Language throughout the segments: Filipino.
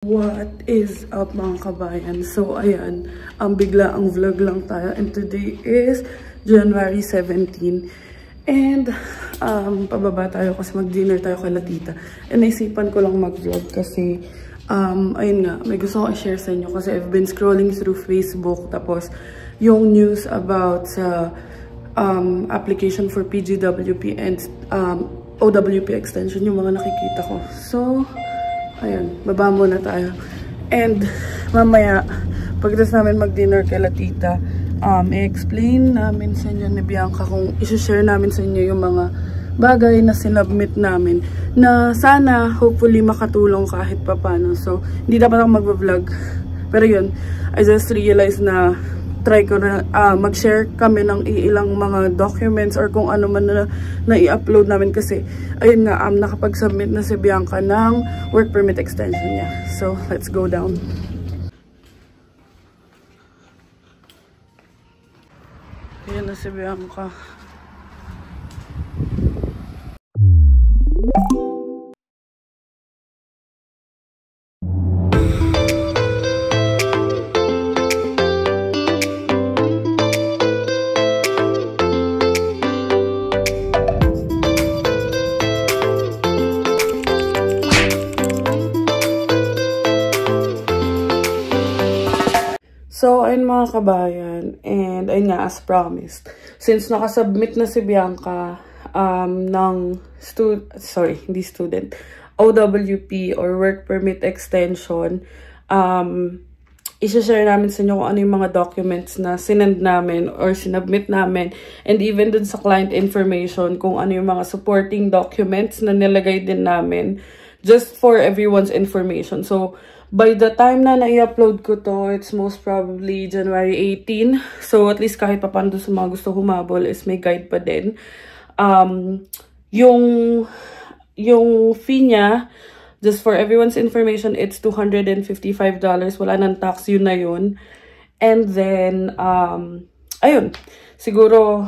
What is up mga kabayan? So ayan, bigla ang vlog lang tayo and today is January 17 and pababa tayo kasi mag-dinner tayo kay Tita. And naisipan ko lang mag-vlog kasi ayun nga, may gusto ko i-share sa inyo kasi I've been scrolling through Facebook tapos yung news about sa application for PGWP and OWP extension yung mga nakikita ko. So ayun, baba muna tayo. And mamaya, pagkatapos namin mag-dinner kay Tita, i-explain namin sa inyo ni Bianca kung isi-share namin sa inyo yung mga bagay na sinubmit namin na sana, hopefully, makatulong kahit papano. So, hindi dapat ako mag-vlog. Pero yun, I just realized na try ko na mag-share kami ng ilang mga documents or kung ano man na i-upload namin kasi ayun nga, nakapag-submit na si Bianca ng work permit extension niya. So, let's go down. Ayan na si Bianca. So, ayun mga kabayan, and ayun nga, as promised, since nakasubmit na si Bianca ng OWP or work permit extension, i-share namin sa inyo kung ano yung mga documents na sinend namin or sinubmit namin, and even dun sa client information, kung ano yung mga supporting documents na nilagay din namin, just for everyone's information. So, by the time na na-i-upload ko to, it's most probably January 18. So, at least kahit papando sa mga gusto humabol is may guide pa din. Yung fee niya, just for everyone's information, it's $255. Wala nang tax, yun na yun. And then, ayun. Siguro,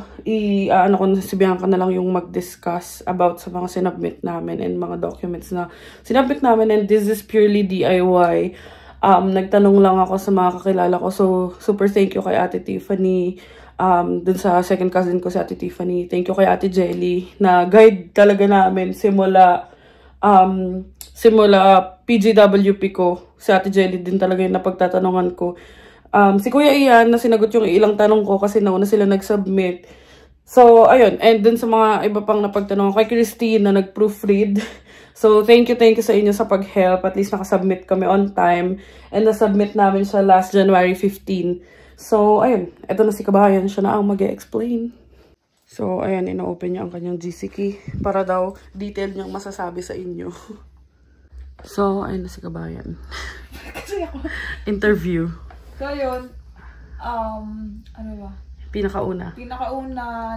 ano ko na si Bianca na lang yung mag-discuss about sa mga sinubmit namin and mga documents na sinubmit namin, and this is purely DIY. Nagtanong lang ako sa mga kakilala ko. So, super thank you kay Ate Tiffany. Dun sa second cousin ko si Ate Tiffany. Thank you kay Ate Jelly na guide talaga namin simula PGWP ko. Si Ate Jelly din talaga yung napagtatanungan ko. Si Kuya Ian na sinagot yung ilang tanong ko kasi nauna sila nag-submit. So, ayun. And dun sa mga iba pang napagtanong kay Christine na nag-proofread. So, thank you sa inyo sa pag-help. At least nakasubmit kami on time. And nasubmit namin siya last January 15. So, ayun. Ito na si Kabayan. Siya na ang mag-e-explain. So, ayun. Ina-open niya ang kanyang GC key para daw detail niyang masasabi sa inyo. So, ayun na si Kabayan. Interview. So, yun, ano ba? Pinakauna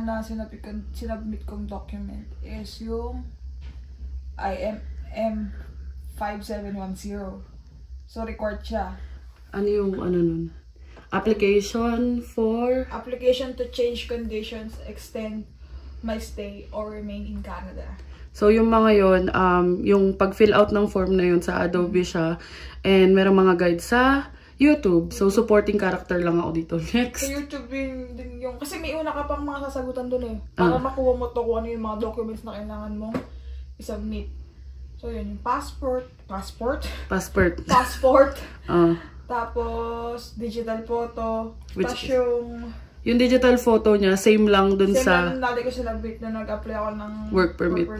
na sinubmit kong document is yung IMM 5710. So, record siya. Ano yung ano nun? Application to change conditions, extend my stay, or remain in Canada. So, yung mga yun, yung pag-fill out ng form na yun sa Adobe siya, and merong mga guide sa YouTube. So, supporting character lang ako dito. Next. Sa YouTube din yung... Kasi may una ka pang mga sasagutan dun eh. Para makuha mo to kung ano yung mga documents na kailangan mong i-submit. So, yun. Yung passport. Tapos, digital photo. Tapos yung digital photo niya, same lang dun sa... Same lang natin ko sinabit na nag-apply ako ng work permit.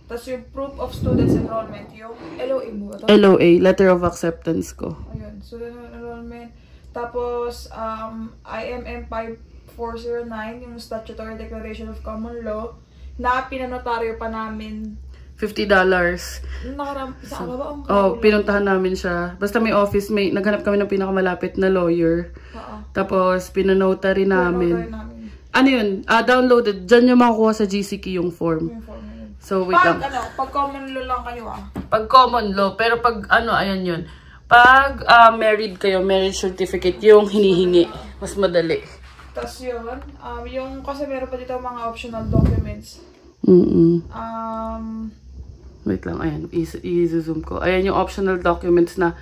Tapos yung proof of students enrollment, yung LOA mo. LOA, letter of acceptance ko. Ayun, student enrollment. Tapos, IMM 5409, yung Statutory Declaration of Common Law, na pinanotaryo pa namin. $50. Sa pinuntahan namin siya. Basta may office, naghanap kami ng pinakamalapit na lawyer. Tapos, pinanotary namin. Ano yun? Downloaded. Diyan yung makukuha sa GC key yung form. So, wait lang. Pag common law lang kayo Pag common law, pero pag ayan yun. Pag married kayo, marriage certificate yung hinihingi. Mas madali. Tapos yun, kasi meron pa dito mga optional documents. Wait lang, ayan. I-zoom ko. Ayan yung optional documents na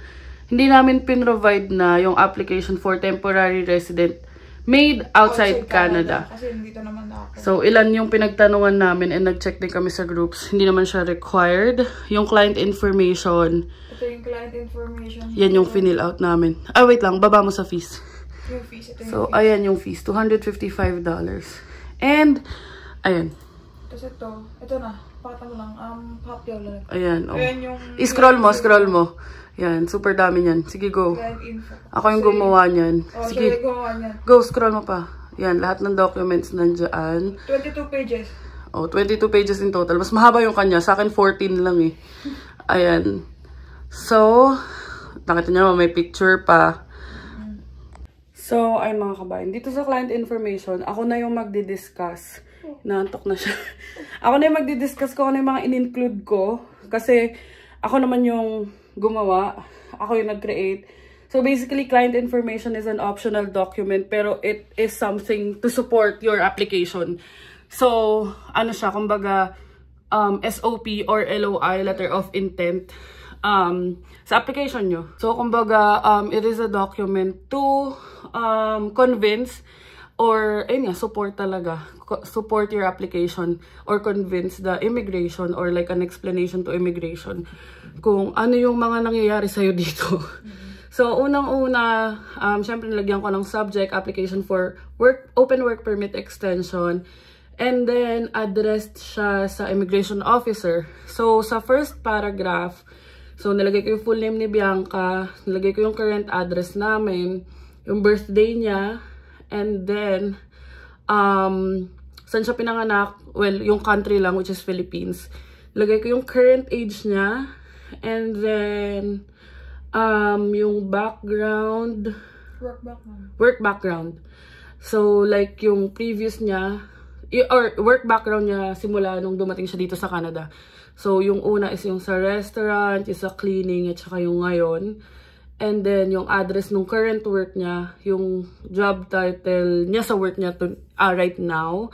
hindi namin pinrovide na yung application for temporary resident made outside Canada. Kasi dito naman ako. So, ilan yung pinagtanungan namin and nag-check din kami sa groups. Hindi naman siya required. Yung client information. Ito yung client information. Yan yung fill out namin. Ah, wait lang. Baba mo sa fees. Yung fees. Ito yung So, fees. ayan yung fees. $255. And, ayan. Tapos ito na. Pakita mo lang. Papyaw lang. Ayan, oh. Ayan yung... I-scroll mo. Yan, super dami niyan. Sige, go. Client info. Ako yung gumawa niyan. Oh, Sige, gumawa niyan. go, scroll mo pa. Yan, lahat ng documents nandyan. 22 pages. Oh, 22 pages in total. Mas mahaba yung kanya. Sa akin, 14 lang eh. Ayan. So, nakita niyo naman, may picture pa. So, ay mga kabayan. Dito sa client information, ako na yung magdi-discuss. Naantok na siya. Ako na yung magdi-discuss ko ano yung mga in-include ko. Kasi, ako naman yung gumawa. Ako yung nag-create. So, basically, client information is an optional document. Pero, it is something to support your application. So, ano siya, kumbaga, SOP or LOI, letter of intent, sa application nyo. So, kumbaga, it is a document to convince or, ayun nga, support talaga. Support your application or convince the immigration or like an explanation to immigration kung ano yung mga nangyayari sa'yo dito. So, unang-una, syempre nilagyan ko ng subject, application for open work permit extension. And then, addressed siya sa immigration officer. So, sa first paragraph, so, nilagay ko yung full name ni Bianca, nilagay ko yung current address namin, yung birthday niya, and then, saan siya pinanganak? Well, yung country lang, which is Philippines. Nilagay ko yung current age niya, and then, yung background. Work background. So, like, yung previous niya, or work background niya simula nung dumating siya dito sa Canada. So, yung una is yung sa restaurant, yung sa cleaning, at saka yung ngayon. And then, yung address nung current work niya, yung job title niya sa work niya right now.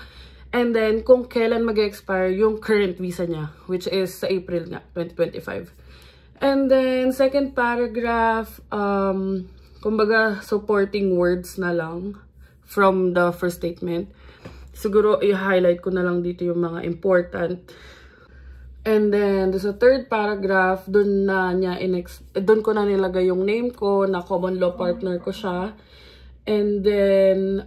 And then, kung kailan mag-expire yung current visa niya, which is sa April nga, 2025. And then, second paragraph, kumbaga, supporting words na lang from the first statement. Siguro, i-highlight ko na lang dito yung mga important. And then, sa third paragraph, dun ko na nilagay yung name ko, na common law partner ko siya. And then,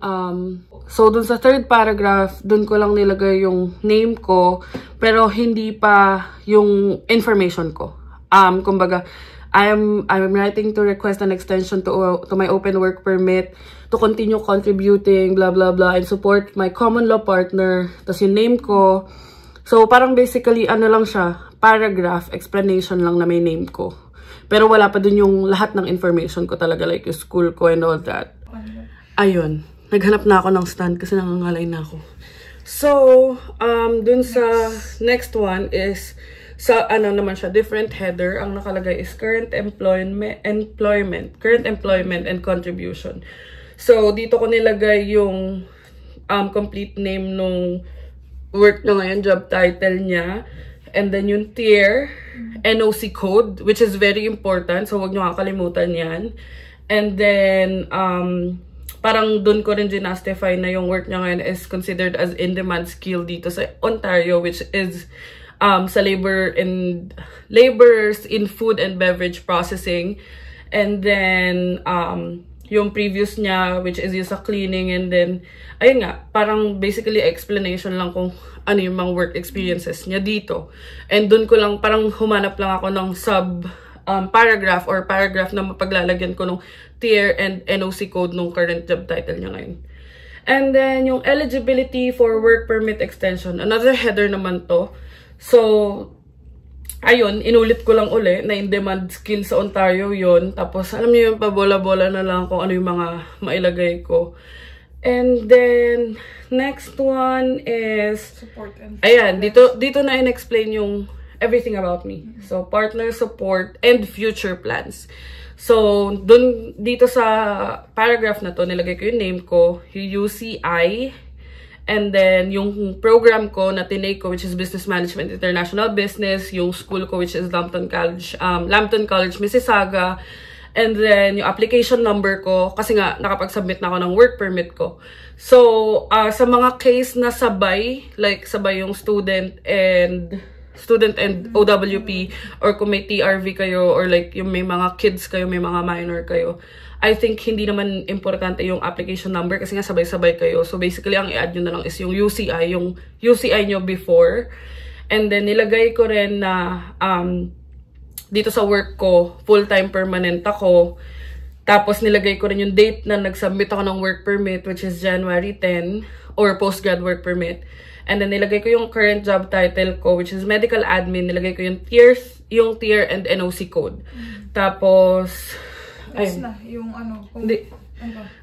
so dun sa third paragraph, dun ko lang nilagay yung name ko, pero hindi pa yung information ko. Kumbaga, I'm writing to request an extension to my open work permit to continue contributing, blah, blah, blah, and support my common law partner. Tapos yung name ko. So, parang basically, ano lang siya, paragraph, explanation lang na may name ko. Pero wala pa dun yung lahat ng information ko talaga, like yung school ko and all that. Ayun. Naghanap na ako ng stand kasi nangangalay na ako. So, dun sa next one is, sa ano naman siya, different header. Ang nakalagay is current employment and contribution. So, dito ko nilagay yung complete name nung work na ngayon, job title niya. And then yung tier, NOC code, which is very important. So, huwag nyo kakalimutan yan. And then, parang dun ko rin ginastify na yung work niya ngayon is considered as in-demand skill dito sa Ontario, which is sa laborers in food and beverage processing. And then, yung previous niya, which is yung sa cleaning. And then, ayun nga, parang basically explanation lang kung ano yung mga work experiences niya dito. And dun ko lang, parang humanap lang ako ng paragraph or paragraph na mapaglalagyan ko ng tier and NOC code nung current job title niya ngayon. And then, yung eligibility for work permit extension. Another header naman to. So, ayun, inulit ko lang uli na in-demand skill sa Ontario yon. Tapos, alam niyo yung pabola-bola na lang kung ano yung mga mailagay ko. And then, next one is, support and ayan, dito na in-explain yung everything about me. So, partner support and future plans. So, dito sa paragraph na to, nilagay ko yung name ko, yung UCI, And then, yung program ko na tinake ko, which is Business Management International Business. Yung school ko, which is Lambton College, Mississauga. And then, yung application number ko, kasi nga, nakapag-submit na ako ng work permit ko. So, sa mga case na sabay, like sabay yung student and OWP, or kung may TRV kayo, or like yung may mga kids kayo, may mga minor kayo, I think hindi naman importante yung application number kasi nga sabay-sabay kayo. So basically, ang i-add nyo na lang is yung UCI nyo before. And then nilagay ko rin na dito sa work ko, full-time permanent ako. Tapos nilagay ko rin yung date na nag-submit ako ng work permit, which is January 10, or postgrad work permit. And then nilagay ko yung current job title ko, which is medical admin. Nilagay ko yung tier and NOC code. Tapos ayun. Na, yung ano, kung,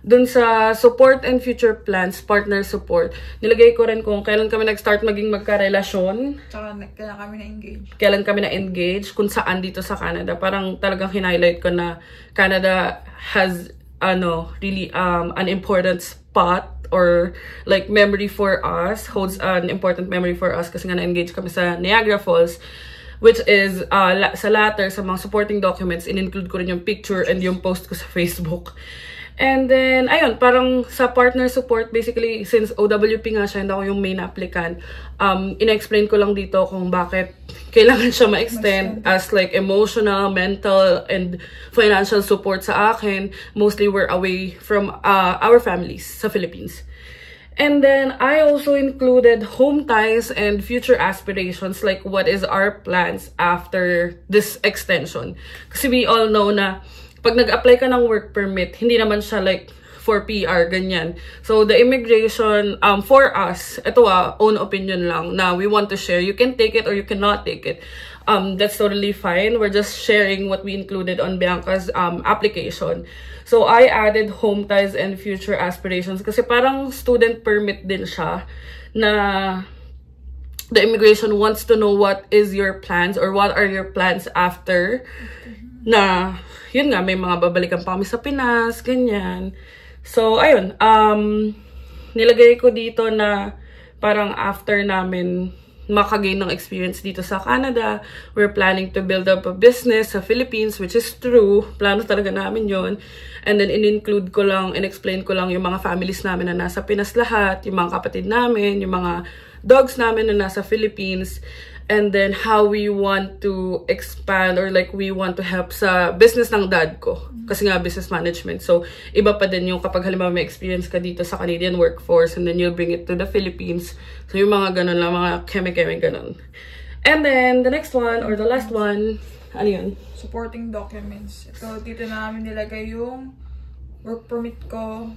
dun sa support and future plans, partner support, nilagay ko rin kung kailan kami nag-start maging magkarelasyon. Tsaka kailan kami na-engage. Kailan kami na-engage, kung saan dito sa Canada. Parang talagang highlight ko na Canada has, really an important spot or like memory for us, holds an important memory for us kasi nga na-engage kami sa Niagara Falls. Which is, sa latter, sa mga supporting documents, in-include ko rin yung picture and yung post ko sa Facebook. And then, ayun, parang sa partner support, basically, since OWP nga siya, hindi ako yung main applicant, ina-explain ko lang dito kung bakit kailangan siya ma-extend as like emotional, mental, and financial support sa akin. Mostly we're away from our families sa Philippines. And then, I also included home ties and future aspirations, like what is our plans after this extension. Kasi we all know na pag nag-apply ka ng work permit, hindi naman siya like for PR, ganyan. So, the immigration, for us, ito own opinion lang, na we want to share. You can take it or you cannot take it. That's totally fine. We're just sharing what we included on Bianca's application. So, I added home ties and future aspirations kasi parang student permit din siya na the immigration wants to know what is your plans or what are your plans after na, yun nga, may mga babalikan pa kami sa Pinas, ganyan. So, ayun, nilagay ko dito na parang after namin makagain ng experience dito sa Canada, we're planning to build up a business sa Philippines, which is true. Plano talaga namin yon. And then, in-include ko lang, in-explain ko lang yung mga families namin na nasa Pinas lahat, yung mga kapatid namin, yung mga dogs namin na nasa Philippines, and then how we want to expand or like we want to help sa business ng dad ko. Kasi nga, business management. So, iba pa din yung kapag halimbawa may experience ka dito sa Canadian workforce and then you'll bring it to the Philippines. So, yung mga ganun lang, mga keme-keme ganun. And then, the next one or the last one, ano yun? Supporting documents. Ito, dito na namin nilagay yung work permit ko,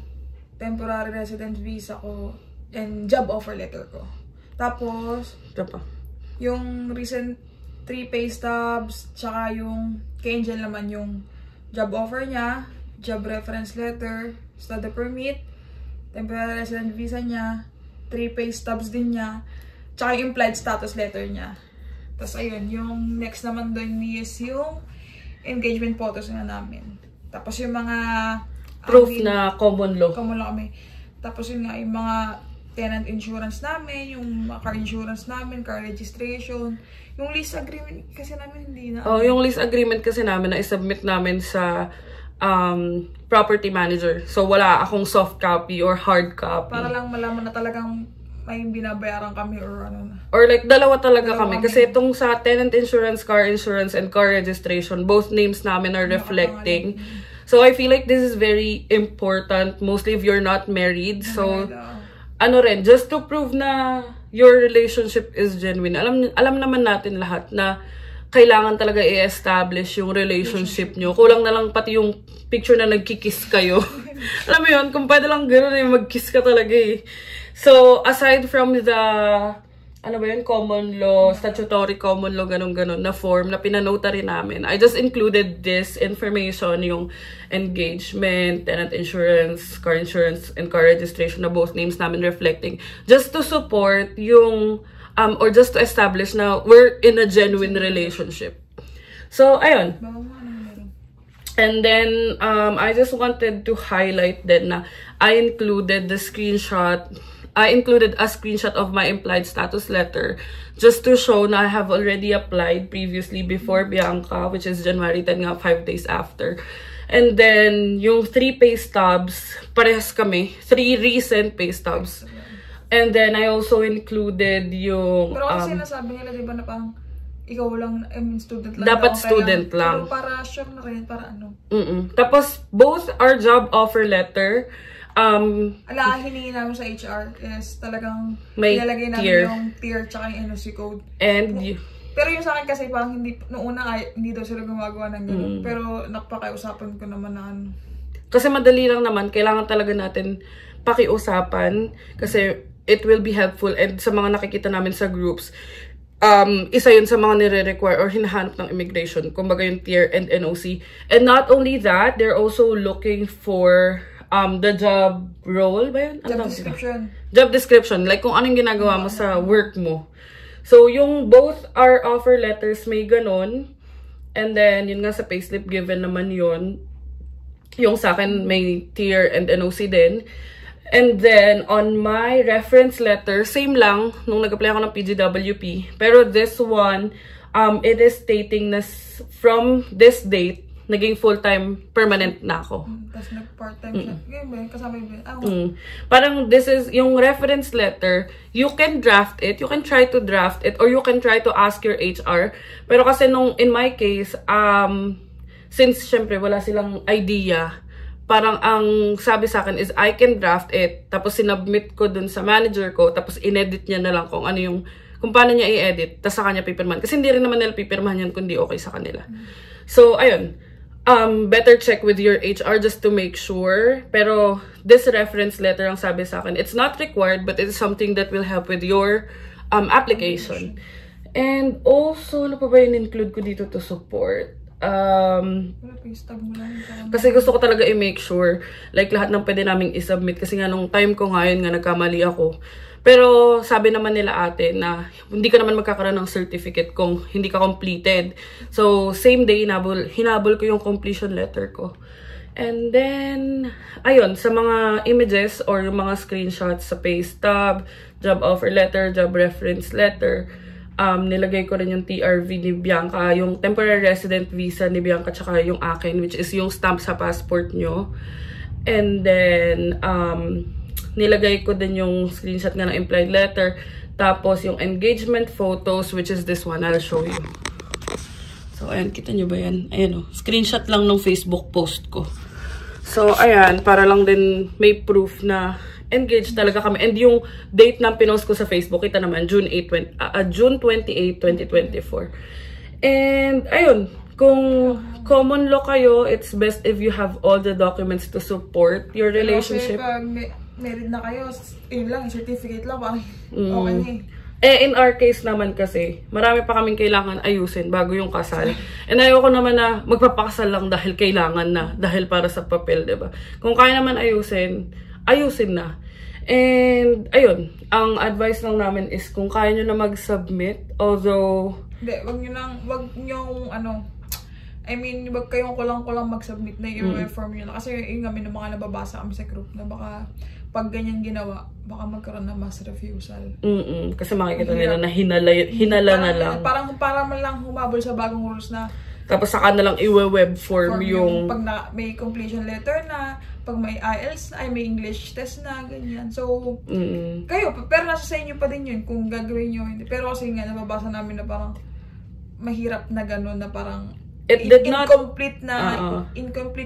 temporary resident visa ko, and job offer letter ko. Tapos, yung recent 3 pay stubs, tsaka yung kay Angel naman yung job offer niya, job reference letter, study permit, temporary resident visa niya, 3 pay stubs din niya, tsaka yung implied status letter niya. Tapos ayun, yung next naman doon is yung engagement photos na namin. Tapos yung mga proof na common law. Common law kami. Tapos yun nga, yung mga tenant insurance namin, yung car insurance namin, car registration, yung lease agreement kasi namin hindi na. Oh, yung lease agreement kasi namin na i-submit namin sa property manager. So wala akong soft copy or hard copy. Para lang malaman na talagang may binabayaran kami or ano na. Or like dalawa talaga kami. Kasi itong sa tenant insurance, car insurance, and car registration, both names namin are reflecting. So I feel like this is very important, mostly if you're not married. So ano rin, just to prove na your relationship is genuine. Alam naman natin lahat na kailangan talaga i-establish yung relationship nyo. Kulang na lang pati yung picture na nagkikiss kayo. Alam mo yun, kung pwede lang gano'n, mag-kiss ka talaga eh. So, aside from the, ano ba yun, common law, statutory common law, ganun-ganun na form na pinanotary namin, I just included this information, yung engagement, tenant insurance, and car registration na both names namin reflecting, just to support yung, or just to establish na we're in a genuine relationship. So, ayun. And then, I just wanted to highlight din na I included the screenshot I included a screenshot of my implied status letter just to show na I have already applied previously before Bianca, which is January 10 nga, 5 days after. And then, yung 3 pay stubs, parehas kami. 3 recent pay stubs. And then, I also included yung... Pero kasi sinasabi nila, di ba, na parang ikaw lang, I mean, student lang. Dapat student lang. Pero para sure na rin, para ano. Tapos, both our job offer letter, hiningi namin sa HR is talagang may ilalagay namin tier. yung tier tsaka yung NOC code. And pero yung sa akin kasi parang hindi, noong una hindi daw sila gumagawa ng gano'n. Pero napakiusapan ko naman na ano. Kasi madali lang naman, kailangan talaga natin pakiusapan kasi it will be helpful. And sa mga nakikita namin sa groups, isa yun sa mga nire-require or hinahanap ng immigration. Kumbaga yung tier and NOC. And not only that, they're also looking for the job role ba yun? Job description. Job description. Like kung anong ginagawa mo sa work mo. So, yung both our offer letters may ganon. And then, yun nga sa payslip given naman yun. Yung sa akin may tier and NOC din. And then, on my reference letter, same lang nung nag-apply ako ng PGWP. Pero this one, it is stating na from this date, naging full-time permanent na ako. Tapos nag-part-time siya. Ganyan ba? Kasama yun. Parang this is, yung reference letter, you can draft it, you can try to draft it, or you can try to ask your HR. Pero kasi nung, in my case, since syempre wala silang idea, parang ang sabi sa akin is I can draft it, tapos sinubmit ko dun sa manager ko, tapos inedit niya na lang kung ano yung, kung paano niya i-edit, tapos sa kanya pipirmahan. Kasi hindi rin naman nila pipirmahan yan kundi okay sa kanila. So, ayun. Better check with your HR just to make sure. Pero this reference letter ang sabi sa akin, it's not required but it's something that will help with your application. And also, ano pa ba yung include ko dito to support? Kasi gusto ko talaga i-make sure like lahat ng pwede naming i-submit kasi nga nung time ko ngayon nga nagkamali ako. Pero sabi naman nila ate na hindi ka naman magkakaroon ng certificate kung hindi ka completed. So, same day, hinabol ko yung completion letter ko. And then, ayun, sa mga images or yung mga screenshots sa pay stub, job offer letter, job reference letter, nilagay ko rin yung TRV ni Bianca, yung temporary resident visa ni Bianca, tsaka yung akin, which is yung stamp sa passport nyo. And then, nilagay ko din yung screenshot nga ng implied letter. Tapos yung engagement photos, which is this one. I'll show you. So, ayan. Kita nyo ba yan? Ayan o. Screenshot lang ng Facebook post ko. So, ayan. Para lang din may proof na engaged talaga kami. And yung date na pinost ko sa Facebook, kita naman, June 28, 2024. And, ayun. Kung common law kayo, it's best if you have all the documents to support your relationship. Kasi married na kayo, yun lang, certificate lang, okay. In our case naman kasi, marami pa kaming kailangan ayusin bago yung kasal. And ayoko naman na magpapakasal lang dahil kailangan na, dahil para sa papel, diba? Kung kaya naman ayusin, ayusin na. And, ayun, ang advice lang namin is kung kaya nyo na mag-submit, although... Hindi, wag nyo, I mean, wag kayong kulang-kulang mag-submit na i-reform nyo na. Kasi yung kami ng mga nababasa kami sa group na baka pag ganyan ginawa, baka magkaroon ng mass refusal. Kasi makikita nila na hinala na lang. Parang para man lang humabol sa bagong rules na tapos saka na lang i-web form yung... Pag may completion letter na, pag may IELTS, may English test na, ganyan. So, kayo, pero nasa sa inyo pa din yun kung gagawin nyo. Pero kasi nga, nababasa namin na parang mahirap na gano'n na parang incomplete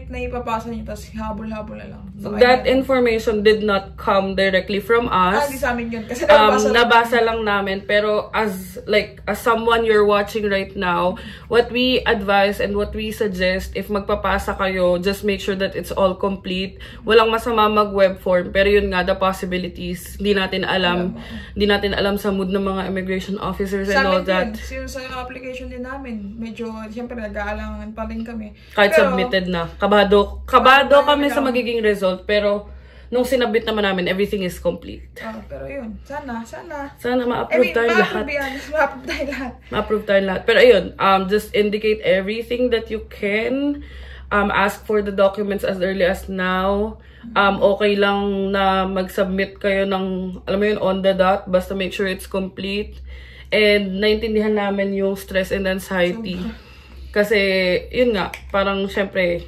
na ipapasa niyo, tapos habol-habol na lang. So, that information did not come directly from us. Hindi sa amin yun. Kasi nabasa lang namin. Pero as someone you're watching right now, what we advise and what we suggest, if magpapasa kayo, just make sure that it's all complete. Walang masama mag-web form. Pero yun nga, the possibilities, hindi natin alam. Hindi natin alam sa mood ng mga immigration officers and all that. Sa application din namin, medyo, siyempre, nag-aalangan pa rin kami. Kahit pero, submitted na. Kabado kami sa magiging result. Pero, nung sinabit naman namin, everything is complete. Pero yun, sana ma-approve tayo lahat. Ma-approve tayo lahat. Pero ayun, just indicate everything that you can. ask for the documents as early as now. Okay lang na mag-submit kayo ng, alam mo yun, on the dot. Basta make sure it's complete. And naintindihan namin yung stress and anxiety. Kasi, yun nga, parang syempre,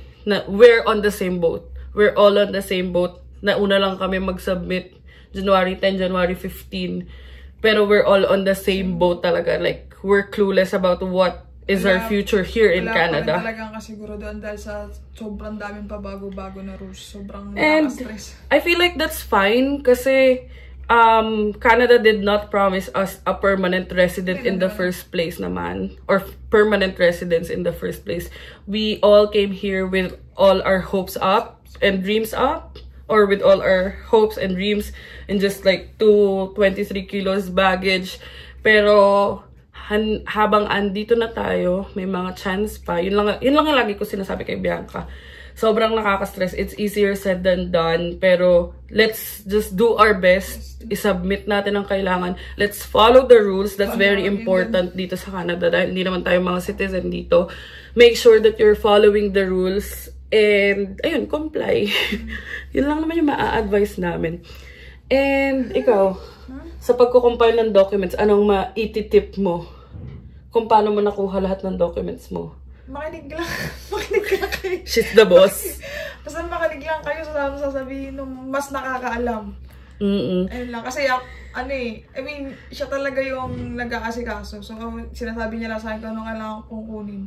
we're on the same boat. We're all on the same boat. Nauna lang kami mag-submit January 10, January 15. Pero we're all on the same boat talaga. Like, we're clueless about what is our future here in Canada. Wala talagang kasiguro doon dahil sa sobrang daming pabago-bago na rules. Sobrang nakaka-stress. I feel like that's fine kasi Canada did not promise us a permanent resident in the first place naman. Or permanent residence in the first place. We all came here with all our hopes up and dreams up. Or with all our hopes and dreams and just like 23 kilos baggage. Pero habang andito na tayo, may mga chance pa. Yun lang yung lagi ko sinasabi kay Bianca. Sobrang nakaka-stress. It's easier said than done. Pero let's just do our best. I-submit natin ang kailangan. Let's follow the rules. That's very important dito sa Canada. Dahil hindi naman tayo mga citizen dito. Make sure that you're following the rules. And, ayun, comply. Yun lang naman yung ma-advise namin. And, ikaw, sa pagkukompile ng documents, anong ma-ititip mo? Kung paano mo nakuha lahat ng documents mo? Makinig lang. Makinig lang kayo. She's the boss. Basta makinig lang kayo sa sasabihin ng mas nakakaalam. Ayun lang. Kasi, I mean, siya talaga yung nag-aasikaso. So, sinasabi niya lang sa akin kung anong kailangan kong kunin.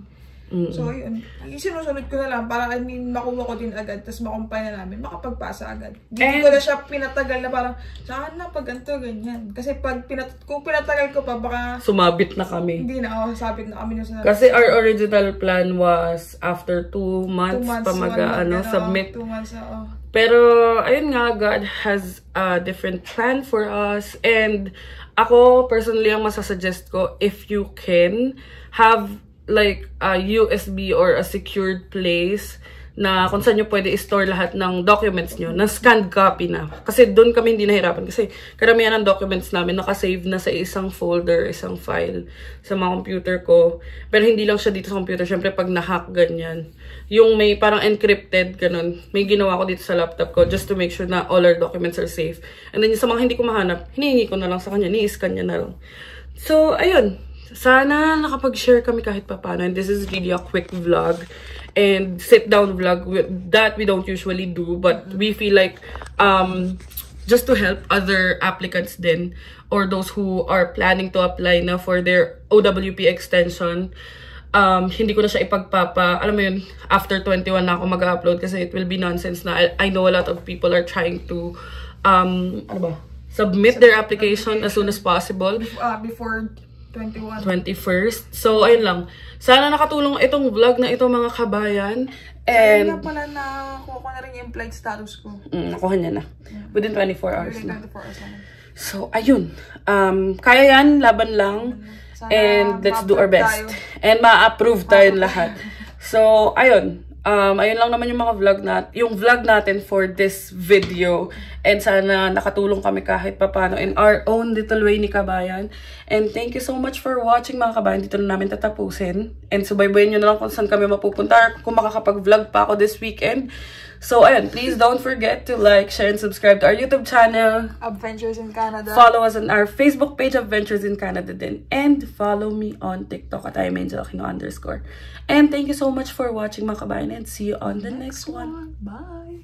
So, yun. Sinusunod ko na lang para, makuha ko din agad. Tapos makumpay na namin. Makapagpasa agad. Hindi ko na siya pinatagal na parang, saan na pag ganito, ganyan. Kasi kung pinatagal ko pa, baka sumabit na kami. Hindi na, sabit na kami. Kasi our original plan was after 2 months pa submit. 2 months, Pero, ayun nga, God has a different plan for us. And ako, personally, ang masasuggest ko, if you can, have like a USB or a secured place na kung saan nyo pwede i-store lahat ng documents nyo, na scanned copy na. Kasi doon kami hindi nahirapan. Kasi karamihan ng documents namin nakasave na sa isang folder, isang file sa mga computer ko. Pero hindi lang siya dito sa computer. Siyempre, pag na-hack, ganyan. Yung may parang encrypted, ganun. May ginawa ko dito sa laptop ko just to make sure na all our documents are safe. And then yung sa mga hindi ko mahanap, hinihingi ko na lang sa kanya. Ni-scan niya na lang. So, ayun. Sana nakapag-share kami kahit papano. And this is really a quick vlog. And sit-down vlog that we don't usually do. But we feel like just to help other applicants din. Or those who are planning to apply na for their OWP extension. Hindi ko na siya alam mo yun, after 21 na ako mag-upload. Kasi it will be nonsense na. I know a lot of people are trying to submit their application as soon as possible. Before 21st. So, ayun lang. Sana nakatulong itong vlog na ito, mga kabayan. And kaya pala nakuha ko na rin yung flight status ko. Nakuha niya na. Within 24 hours na. 24 hours na. So, ayun. Kaya yan, laban lang. Sana and let's do our best. And ma-approve tayo lahat. So, ayun. Ayun lang naman yung mga vlog natin for this video. And sana nakatulong kami kahit papano in our own little way ni kabayan. And thank you so much for watching, mga kabayan. Dito na namin tatapusin. And subaybayin nyo na lang kung saan kami mapupunta, kung makakapag-vlog pa ako this weekend. So, ayun, please don't forget to like, share, and subscribe to our YouTube channel. Adventures in Canada. Follow us on our Facebook page, Adventures in Canada din. And follow me on TikTok at @IamAngel_. And thank you so much for watching, mga kabayan. And see you on the next one. Bye!